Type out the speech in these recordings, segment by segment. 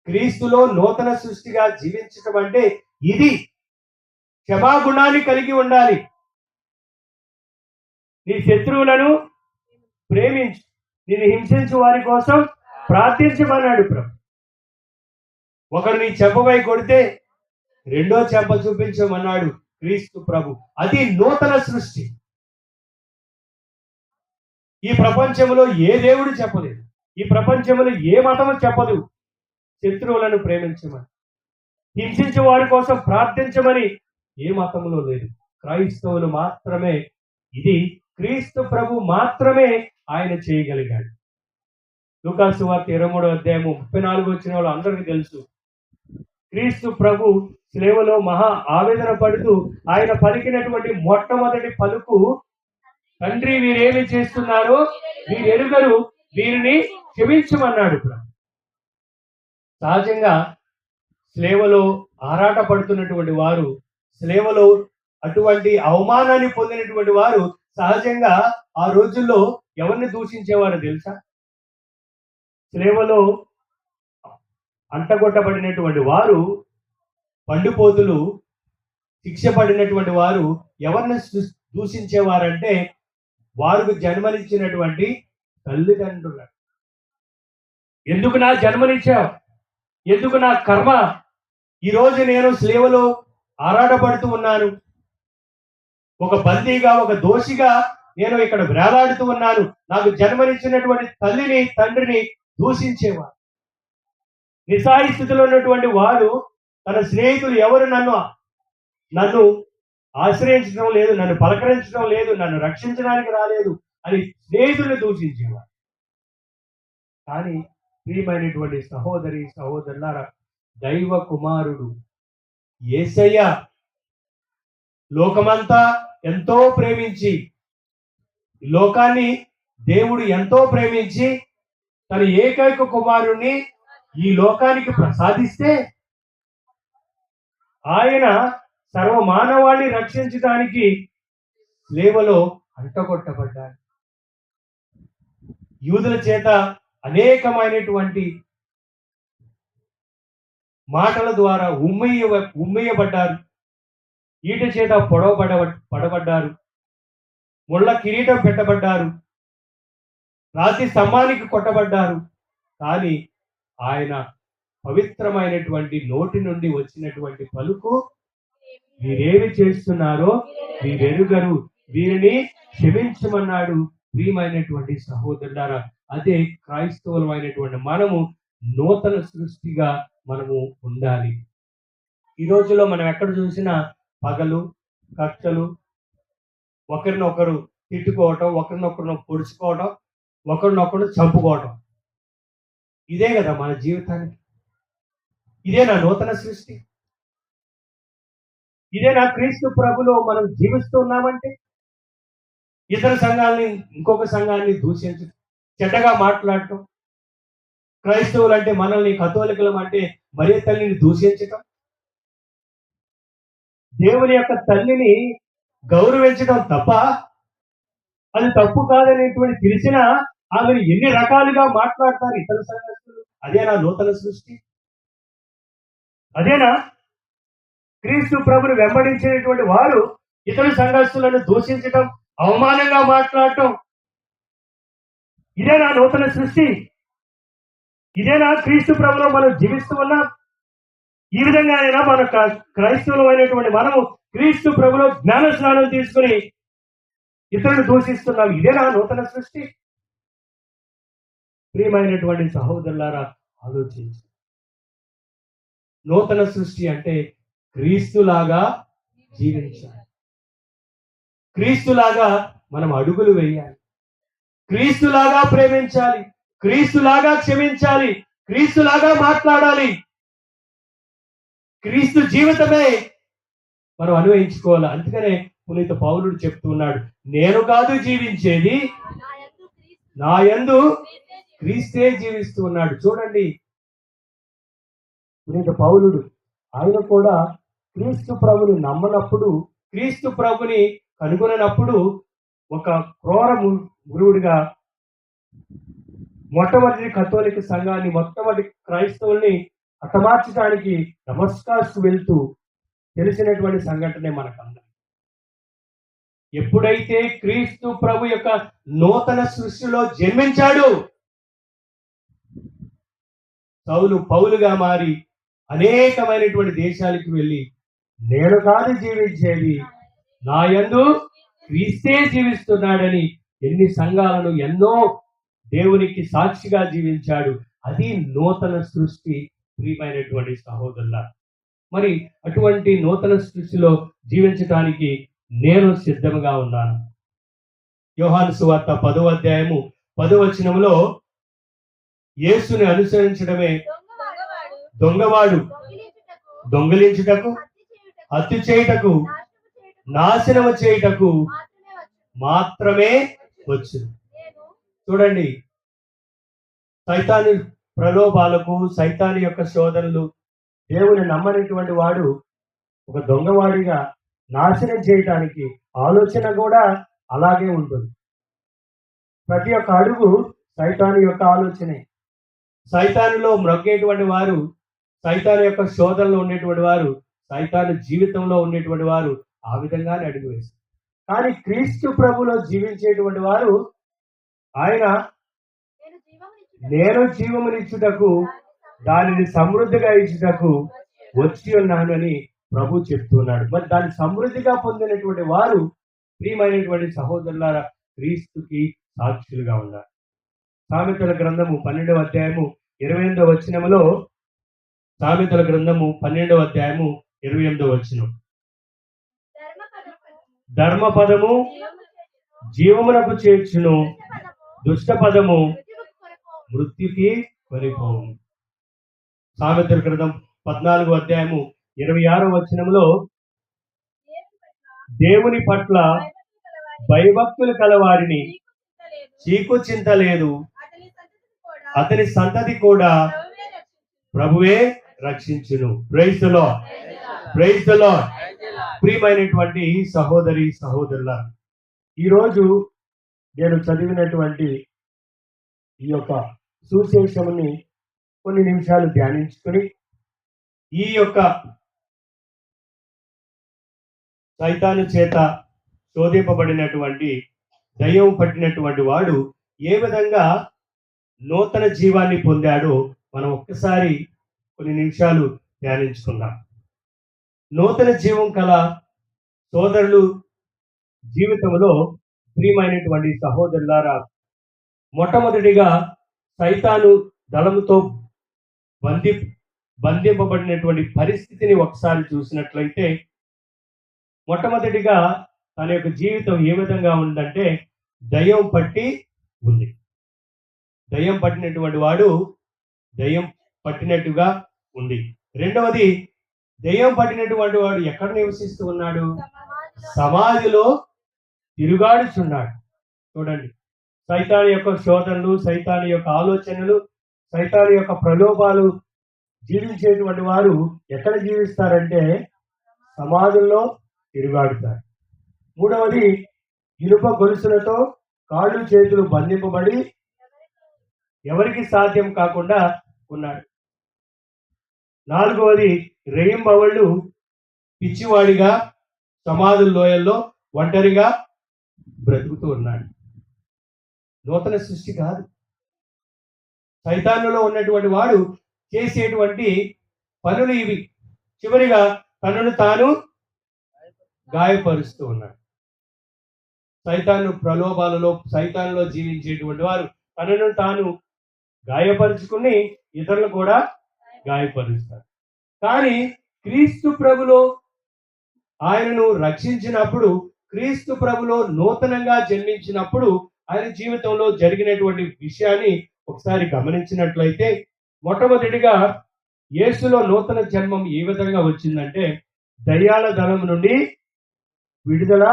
క్రీస్తులో నూతన సృష్టిగా జీవించటం అంటే ఇది. క్షమాగుణాన్ని కలిగి ఉండాలి. నీ శత్రువులను ప్రేమించు, నిన్ను హింసించు వారి కోసం ప్రార్థించమన్నాడు ప్రభు. ఒకరు నీ చెంపపై కొడితే రెండో చెంప చూపించమన్నాడు క్రీస్తు ప్రభు. అది నూతన సృష్టి. ఈ ప్రపంచంలో ఏ దేవుడు చెప్పలేదు, ఈ ప్రపంచంలో ఏ మతము చెప్పదు శత్రువులను ప్రేమించమని, హింసించే వారి కోసం ప్రార్థించమని ఏ మతంలో లేదు. క్రైస్తవులు మాత్రమే, ఇది క్రీస్తు ప్రభు మాత్రమే ఆయన చేయగలిగాడు. లూకాసు వార్త 23వ అధ్యాయము 34 వచ్చిన వాళ్ళు అందరికీ తెలుసు. క్రీస్తు ప్రభు శిలువలో మహా ఆవేదన పడుతూ ఆయన పలికినటువంటి మొట్టమొదటి పలుకు, తండ్రి వీరేమి చేస్తున్నారో వీరు ఎరుగరు, వీరిని క్షమించమన్నాడు. సహజంగా స్లేవలో ఆరాట పడుతున్నటువంటి వారు, స్లేవలో అటువంటి అవమానాన్ని పొందినటువంటి వారు సహజంగా ఆ రోజుల్లో ఎవరిని దూషించేవారు తెలుసా? స్లేవలో అంటగొట్టబడినటువంటి వారు, పండుపోతులు, శిక్ష పడినటువంటి వారు ఎవరిని దూషించేవారంటే వారికి జన్మనిచ్చినటువంటి తల్లిదండ్రులు. ఎందుకు నా జన్మనిచ్చావు, ఎందుకు నా కర్మ, ఈరోజు నేను స్లేవలో ఆరాటపడుతూ ఉన్నాను, ఒక బందీగా, ఒక దోషిగా నేను ఇక్కడ వేలాడుతూ ఉన్నాను. నాకు జన్మనిచ్చినటువంటి తల్లిని, తండ్రిని దూషించేవారు. నిస్సహాయ స్థితిలో ఉన్నటువంటి వాడు, తన స్నేహితులు ఎవరు నన్ను ఆశ్రయించడం లేదు, నన్ను పలకరించడం లేదు, నన్ను రక్షించడానికి రాలేదు అని స్నేహితుల్ని దూషించేవారు. కానీ ప్రియమైనటువంటి సహోదరి సహోదరులారా, దైవ కుమారుడు యేసయ్య లోకమంతా ఎంతో ప్రేమించి, లోకాన్ని దేవుడు ఎంతో ప్రేమించి తన ఏకైక కుమారుణ్ణి ఈ లోకానికి ప్రసాదిస్తే ఆయన సర్వమానవాళిని రక్షించడానికి స్లేవలో అంటగొట్టబడ్డాడు. యూదుల చేత అనేకమైనటువంటి మాటల ద్వారా ఉమ్మేయబడ్డారు, ఈట చేత పడబడ్డారు, ముళ్ళ కిరీటం పెట్టబడ్డారు, రాతి స్తంభానికి కొట్టబడ్డారు. కానీ ఆయన పవిత్రమైనటువంటి నోటి నుండి వచ్చినటువంటి పలుకు, వీరేమి చేస్తున్నారో వీరెరుగరు, వీరిని క్షమించమన్నాడు. ప్రియమైనటువంటి సహోదరులారా, అదే క్రైస్తవులమైనటువంటి మనము నూతన సృష్టిగా మనము ఉండాలి. ఈ రోజుల్లో మనం ఎక్కడ చూసినా పగలు, కక్షలు, ఒకరినొకరు తిట్టుకోవటం, ఒకరినొకరు పొడుచుకోవటం, ఒకరినొకరు చంపుకోవటం, ఇదే కదా మన జీవితానికి. ఇదే నా నూతన సృష్టి, ఇదే నా క్రీస్తు ప్రభులో మనం జీవిస్తూ ఉన్నామంటే. ఇతర సంఘాలని, ఇంకొక సంఘాన్ని దూషించడం, చెడ్డగా మాట్లాడటం, క్రైస్తవులు అంటే మనల్ని, కథోలికలం అంటే మరియ తల్లిని దూషించటం, దేవుని యొక్క తల్లిని గౌరవించడం తప్ప, అది తప్పు కాదనేటువంటి తెలిసిన ఆమెను ఎన్ని రకాలుగా మాట్లాడతారు ఇతర సంఘస్థులు. అదేనా నూతన సృష్టి? అదేనా క్రీస్తు ప్రభుని వెంబడించినటువంటి వారు ఇతర సంఘస్థులను దూషించటం, అవమానంగా మాట్లాడటం? ఇదేనా నూతన సృష్టి? ఇదేనా క్రీస్తు ప్రభులో మనం జీవిస్తూ ఉన్నాం? ఈ విధంగానైనా మన క్రైస్తవులు అయినటువంటి మనము క్రీస్తు ప్రభులో జ్ఞాన స్నానం తీసుకుని ఇతరులు దూషిస్తున్నాం. ఇదేనా నూతన సృష్టి? ప్రియమైనటువంటి సహోదరులారా, ఆలోచించు. నూతన సృష్టి అంటే క్రీస్తులాగా జీవించాలి, క్రీస్తులాగా మనం అడుగులు వేయాలి, క్రీస్తులాగా ప్రేమించాలి, క్రీస్తులాగా క్షమించాలి, క్రీస్తులాగా మాట్లాడాలి. క్రీస్తు జీవితమే మనం అన్వయించుకోవాలి. అందుకనే పునీత పౌలుడు చెప్తూ ఉన్నాడు, నేను కాదు జీవించేది, నా యందు క్రీస్తే జీవిస్తూ ఉన్నాడు. చూడండి, పునీత పౌలుడు ఆయన కూడా క్రీస్తు ప్రభుని నమ్మనప్పుడు, క్రీస్తు ప్రభుని కనుగొనప్పుడు ఒక క్రూర గురువుడిగా మొట్టమొదటి కథోలిక సంఘాన్ని, మొట్టమొదటి క్రైస్తవుల్ని హతమార్చడానికి డమస్కస్కు వెళ్తూ తెలిసినటువంటి సంఘటనే మనకందరం. ఎప్పుడైతే క్రీస్తు ప్రభు యొక్క నూతన సృష్టిలో జన్మించాడు, సౌలు పౌలుగా మారి అనేకమైనటువంటి దేశాలకు వెళ్ళి, నేను కాదు జీవించేది, నా యందు క్రీస్తే జీవిస్తున్నాడని ఎన్ని సంఘాలను, ఎన్నో దేవునికి సాక్షిగా జీవించాడు. అది నూతన సృష్టి. ప్రియమైనటువంటి సహోదరుల, మరి అటువంటి నూతన సృష్టిలో జీవించడానికి నేను సిద్ధంగా ఉన్నాను. యోహాను సువార్త 10వ అధ్యాయము 10వ వచనంలో యేసుని అనుసరించడమే దొంగవాడు దొంగిలించుటకు, హత్య చేయుటకు, నాశనము చేయుటకు మాత్రమే వచ్చు. చూడండి, సైతాను ప్రలోభాలకు, సైతాను యొక్క శోధనలు, దేవుని నమ్మనటువంటి వాడు ఒక దొంగవాడిగా నాశనం చేయటానికి ఆలోచన కూడా అలాగే ఉంటుంది. ప్రతి ఒక్క అడుగు సైతాను యొక్క ఆలోచనే. సైతానులో మ్రొగ్గేటువంటి వారు, సైతాను యొక్క శోధనలో ఉండేటువంటి వారు, సైతాను జీవితంలో ఉండేటువంటి వారు ఆ విధంగానే అడుగు వేస్తారు. కానీ క్రీస్తు ప్రభులో జీవించేటువంటి వారు, ఆయన నేను జీవమునిచ్చుటకు, దానిని సమృద్ధిగా ఇచ్చుటకు వచ్చి ఉన్నాను అని ప్రభు చెప్తున్నాడు. మరి దాన్ని సమృద్ధిగా పొందినటువంటి వారు, ప్రియమైనటువంటి సహోదరులారా, క్రీస్తుకి సాక్షులుగా ఉన్నారు. సామెతల గ్రంథము 12వ అధ్యాయము 28వ వచనములో, సామెతల గ్రంథము 12వ అధ్యాయము 28వ వచనం, ధర్మపదము జీవమునకు చేర్చును, దుష్ట పదము మృత్యుకి కొనిపోవు. సామెతల గ్రంథం 14వ అధ్యాయము 26వ వచనంలో, దేవుని పట్ల భయభక్తులు కలవారిని చీకు చింత లేదు, అతని సంతతి కూడా ప్రభువే రక్షించును. Praise the lord, praise the lord. ప్రియమైనటువంటి సహోదరి సహోదరుల, ఈరోజు నేను చదివినటువంటి ఈ యొక్క సువిశేషముని కొన్ని నిమిషాలు ధ్యానించుకొని, ఈ యొక్క సైతాను చేత శోధింపబడినటువంటి, దయ్యం పట్టినటువంటి వాడు ఏ విధంగా నూతన జీవాన్ని పొందాడో మనం ఒక్కసారి కొన్ని నిమిషాలు ధ్యానించుకుందాం. నూతన జీవం కల సోదరులు జీవితంలో, ప్రియమైనటువంటి సహోదరులారా, మొట్టమొదటిగా సైతాను దళముతో బంధింపబడినటువంటి పరిస్థితిని ఒకసారి చూసినట్లయితే, మొట్టమొదటిగా తన యొక్క జీవితం ఏ విధంగా ఉందంటే, దయ్యం పట్టి ఉంది. దయ్యం పట్టినటువంటి వాడు దయ్యం పట్టినట్టుగా ఉంది. రెండవది, దయ్యం పట్టినటువంటి వాడు ఎక్కడ నివసిస్తూ ఉన్నాడు? సమాధిలో తిరుగాడుచున్నాడు. చూడండి, సైతాను యొక్క శోధనలు, సైతాను యొక్క ఆలోచనలు, సైతాను యొక్క ప్రలోభాలు జీవించేటువంటి వారు ఎక్కడ జీవిస్తారంటే సమాధుల్లో తిరుగాడుతారు. మూడవది, ఇనుప గొలుసులతో కాళ్ళు చేతులు బంధింపబడి ఎవరికి సాధ్యం కాకుండా ఉన్నాడు. నాలుగవది, రేయింబవళ్ళు పిచ్చివాడిగా సమాధుల లోయల్లో ఒంటరిగా బ్రతుకుతూ ఉన్నాడు. నూతన సృష్టి కాదు. సైతానులో ఉన్నటువంటి వాడు చేసేటువంటి పనులు ఇవి. చివరిగా తనను తాను గాయపరుస్తూ ఉన్నాడు. సైతాను ప్రలోభాలలో, సైతానులో జీవించేటువంటి వారు తనను తాను గాయపరుచుకుని ఇతరులు కూడా గాయపరుస్తారు. కానీ క్రీస్తు ప్రభులో ఆయనను రక్షించినప్పుడు, క్రీస్తు ప్రభులో నూతనంగా జన్మించినప్పుడు ఆయన జీవితంలో జరిగినటువంటి విషయాన్ని ఒకసారి గమనించినట్లయితే, మొట్టమొదటిగా యేసులో నూతన జన్మం ఏ విధంగా వచ్చిందంటే, దయ్యాల దళం నుండి విడుదల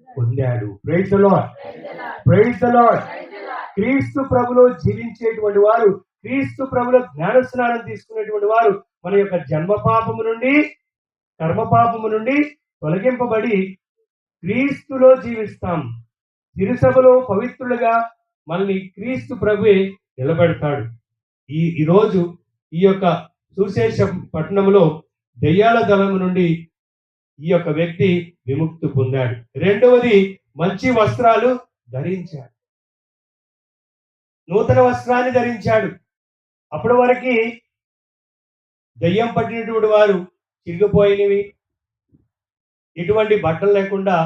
పొందాడు. Praise the lord, praise the lord. క్రీస్తు ప్రభులో జీవించేటువంటి వారు, క్రీస్తు ప్రభులో జ్ఞాన స్నానం తీసుకునేటువంటి వారు మన యొక్క జన్మ పాపము నుండి, కర్మ పాపము నుండి తొలగింపబడి క్రీస్తులో జీవిస్తాం. తిరుసభలో పవిత్రులుగా మనల్ని క్రీస్తు ప్రభువే నిలబెడతాడు. ఈరోజు ఈ యొక్క సుశేష పట్టణంలో దెయ్యాల దళము నుండి ఈ యొక్క వ్యక్తి విముక్తి పొందాడు. రెండవది, మంచి వస్త్రాలు ధరించాడు. నూతన వస్త్రాన్ని ధరించాడు. అప్పటి వరకు దయ్యం పట్టినటువంటి వారు చిరిగిపోయినవి, ఎటువంటి బట్టలు లేకుండా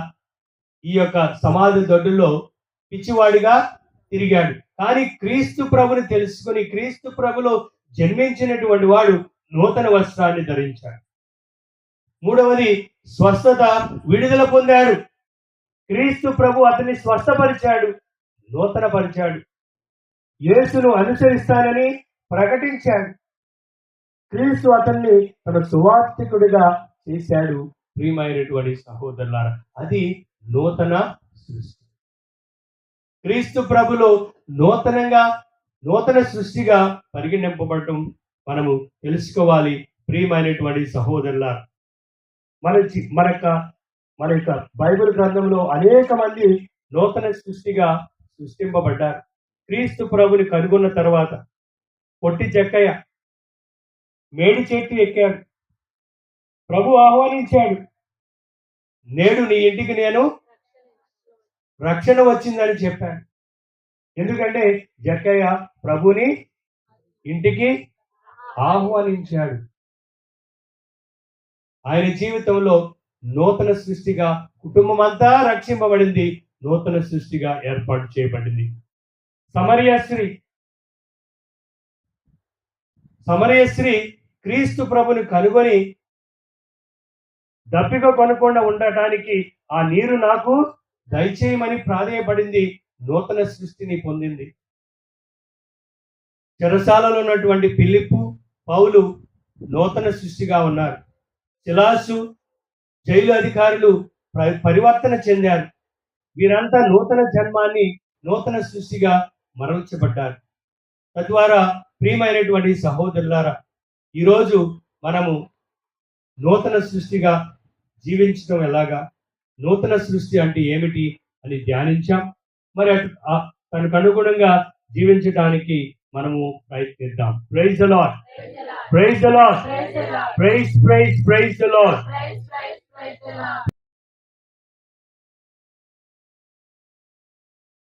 ఈ యొక్క సమాధి దొడ్డుల్లో పిచ్చివాడిగా తిరిగాడు. కానీ క్రీస్తు ప్రభుని తెలుసుకుని క్రీస్తు ప్రభులో జన్మించినటువంటి వాడు నూతన వస్త్రాన్ని ధరించాడు. మూడవది, స్వస్థత, విడుదల పొందాడు. క్రీస్తు ప్రభు అతన్ని స్వస్థపరిచాడు, నూతన పరిచాడు. యేసును అనుసరిస్తానని ప్రకటించాడు. క్రీస్తు అతన్ని తన సువార్థికుడిగా చేశాడు. ప్రియమైనటువంటి సహోదరులారా, అది నూతన సృష్టి. క్రీస్తు ప్రభులో నూతన సృష్టిగా పరిగణింపబడటం మనము తెలుసుకోవాలి. ప్రియమైనటువంటి సహోదరులారా, మన యొక్క బైబిల్ గ్రంథంలో అనేక మంది నూతన సృష్టిగా సృష్టింపబడ్డారు. క్రీస్తు ప్రభుని కనుగొన్న తర్వాత పొట్టి చెక్కయ్య మేడి చెట్టు ఎక్కాడు. ప్రభు ఆహ్వానించాడు, నేడు నీ ఇంటికి నేను రక్షణ వచ్చిందని చెప్పాడు. ఎందుకంటే జక్కయ్య ప్రభుని ఇంటికి ఆహ్వానించాడు. ఆయన జీవితంలో నూతన సృష్టిగా కుటుంబం అంతా రక్షింపబడింది, నూతన సృష్టిగా ఏర్పాటు చేయబడింది. సమరయ స్త్రీ క్రీస్తు ప్రభుని కనుగొని దప్పిక కొనకుండా ఉండటానికి ఆ నీరు నాకు దయచేయమని ప్రాధేయపడింది, నూతన సృష్టిని పొందింది. చెరసాలలో ఉన్నటువంటి ఫిలిప్పు, పౌలు నూతన సృష్టిగా ఉన్నారు. సిలాసు, జైలు అధికారులు పరివర్తన చెందారు. వీరంతా నూతన జన్మాన్ని, నూతన సృష్టిగా మరల్చబడ్డారు. తద్వారా ప్రియమైనటువంటి సహోదరులారా, ఈరోజు మనము నూతన సృష్టిగా జీవించడం ఎలాగా, నూతన సృష్టి అంటే ఏమిటి అని ధ్యానించాం. మరి తనకు అనుగుణంగా జీవించడానికి మనము ప్రయత్నిద్దాం. Praise the lord, praise the lord, praise the lord.